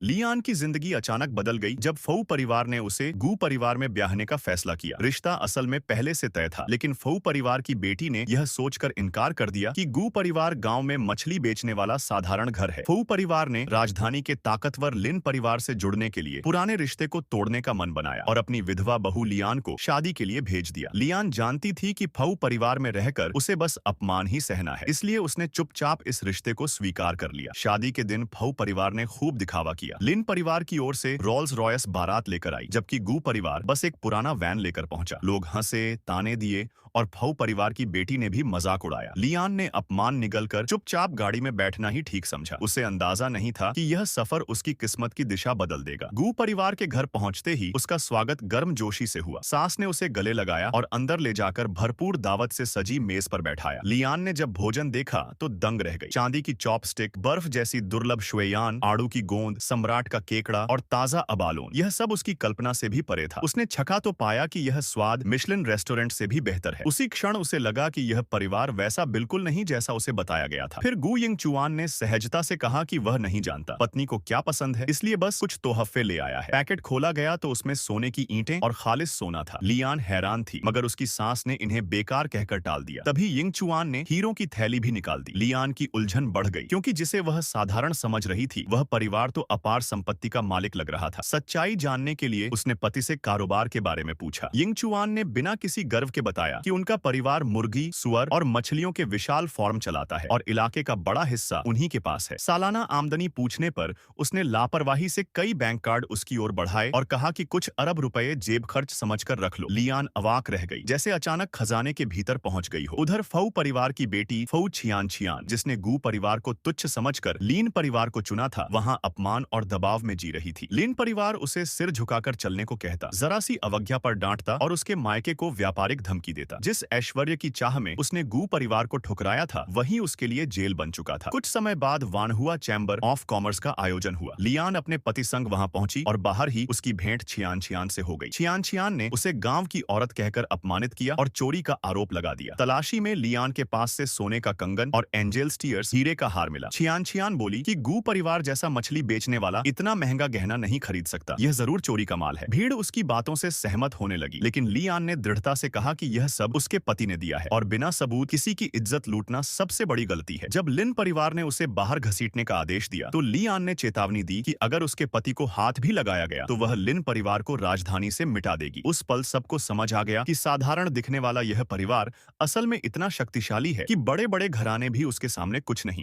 Lian की जिंदगी अचानक बदल गई जब फऊ परिवार ने उसे गू परिवार में ब्याहने का फैसला किया। रिश्ता असल में पहले से तय था, लेकिन फऊ परिवार की बेटी ने यह सोचकर इनकार कर दिया कि गू परिवार गांव में मछली बेचने वाला साधारण घर है। फऊ परिवार ने राजधानी के ताकतवर लिन परिवार से जुड़ने के लिए पुराने रिश्ते को तोड़ने का मन बनाया और अपनी विधवा बहू लियान को शादी के लिए भेज दिया। लियान जानती थी कि फऊ परिवार में रहकर उसे बस अपमान ही सहना है, इसलिए उसने चुपचाप इस रिश्ते को स्वीकार कर लिया। शादी के दिन फऊ परिवार ने खूब दिखावा किया। लिन परिवार की ओर से रोल्स रॉयस बारात लेकर आई, जबकि गू परिवार बस एक पुराना वैन लेकर पहुंचा। लोग हंसे, ताने दिए और फऊ परिवार की बेटी ने भी मजाक उड़ाया। लियान ने अपमान निगलकर चुपचाप गाड़ी में बैठना ही ठीक समझा। उसे अंदाजा नहीं था कि यह सफर उसकी किस्मत की दिशा बदल देगा। गू परिवार के घर पहुंचते ही उसका स्वागत गर्मजोशी से हुआ। सास ने उसे गले लगाया और अंदर ले जाकर भरपूर दावत से सजी मेज पर बैठाया। लियान ने जब भोजन देखा तो दंग रह गई। चांदी की चॉपस्टिक, बर्फ जैसी दुर्लभ श्वेयान, आड़ू की गोंद, सम्राट का केकड़ा और ताजा अबालोन, यह सब उसकी कल्पना से भी परे था। उसने चखा तो पाया कि यह स्वाद मिशलिन रेस्टोरेंट से भी बेहतर है। उसी क्षण उसे लगा कि यह परिवार वैसा बिल्कुल नहीं जैसा उसे बताया गया था। फिर गू यिंग चुआन ने सहजता से कहा कि वह नहीं जानता पत्नी को क्या पसंद है, इसलिए बस कुछ तोहफे ले आया है। पैकेट खोला गया तो उसमें सोने की ईंटें और खालिस सोना था। लियान हैरान थी, मगर उसकी सास ने इन्हें बेकार कहकर टाल दिया। तभी यिंग चुआन ने हीरों की थैली भी निकाल दी। लियान की उलझन बढ़ गई, क्योंकि जिसे वह साधारण समझ रही थी वह परिवार तो अपार संपत्ति का मालिक लग रहा था। सच्चाई जानने के लिए उसने पति से कारोबार के बारे में पूछा। यिंग चुआन ने बिना किसी गर्व के बताया कि उनका परिवार मुर्गी, सुअर और मछलियों के विशाल फार्म चलाता है और इलाके का बड़ा हिस्सा उन्हीं के पास है। सालाना आमदनी पूछने पर उसने लापरवाही से कई बैंक कार्ड उसकी ओर बढ़ाए और कहा कि कुछ अरब रुपए जेब खर्च समझकर रख लो। लियान अवाक रह गई, जैसे अचानक खजाने के भीतर पहुंच गई हो। उधर फऊ परिवार की बेटी फऊ छियान छियान, जिसने गू परिवार को तुच्छ समझकर लीन परिवार को चुना था, वहां अपमान और दबाव में जी रही थी। लीन परिवार उसे सिर झुकाकर चलने को कहता, जरा सी अवज्ञा पर डांटता और उसके मायके को व्यापारिक धमकी देता। जिस ऐश्वर्य की चाह में उसने गू परिवार को ठुकराया था, वही उसके लिए जेल बन चुका था। कुछ समय बाद वानहुआ चैम्बर ऑफ कॉमर्स का आयोजन हुआ। लियान अपने पति संग वहां पहुंची और बाहर ही उसकी भेंट छियान छियान से हो गई। छियान छियान ने उसे गांव की औरत कहकर अपमानित किया और चोरी का आरोप लगा दिया। तलाशी में लियान के पास से सोने का कंगन और एंजेल स्टीयर्स हीरे का हार मिला। छियान छियान बोली कि गू परिवार जैसा मछली बेचने वाला इतना महंगा गहना नहीं खरीद सकता, यह जरूर चोरी का माल है। भीड़ उसकी बातों से सहमत होने लगी, लेकिन लियान ने दृढ़ता से कहा कि यह सब उसके पति ने दिया है और बिना सबूत किसी की इज्जत लूटना सबसे बड़ी गलती है। जब लिन परिवार ने उसे बाहर घसीटने का आदेश दिया तो लियान ने चेतावनी दी कि अगर उसके पति को हाथ भी लगाया गया तो वह लिन परिवार को राजधानी से मिटा देगी। उस पल सबको समझ आ गया कि साधारण दिखने वाला यह परिवार असल में इतना शक्तिशाली है कि बड़े बड़े घराने भी उसके सामने कुछ नहीं।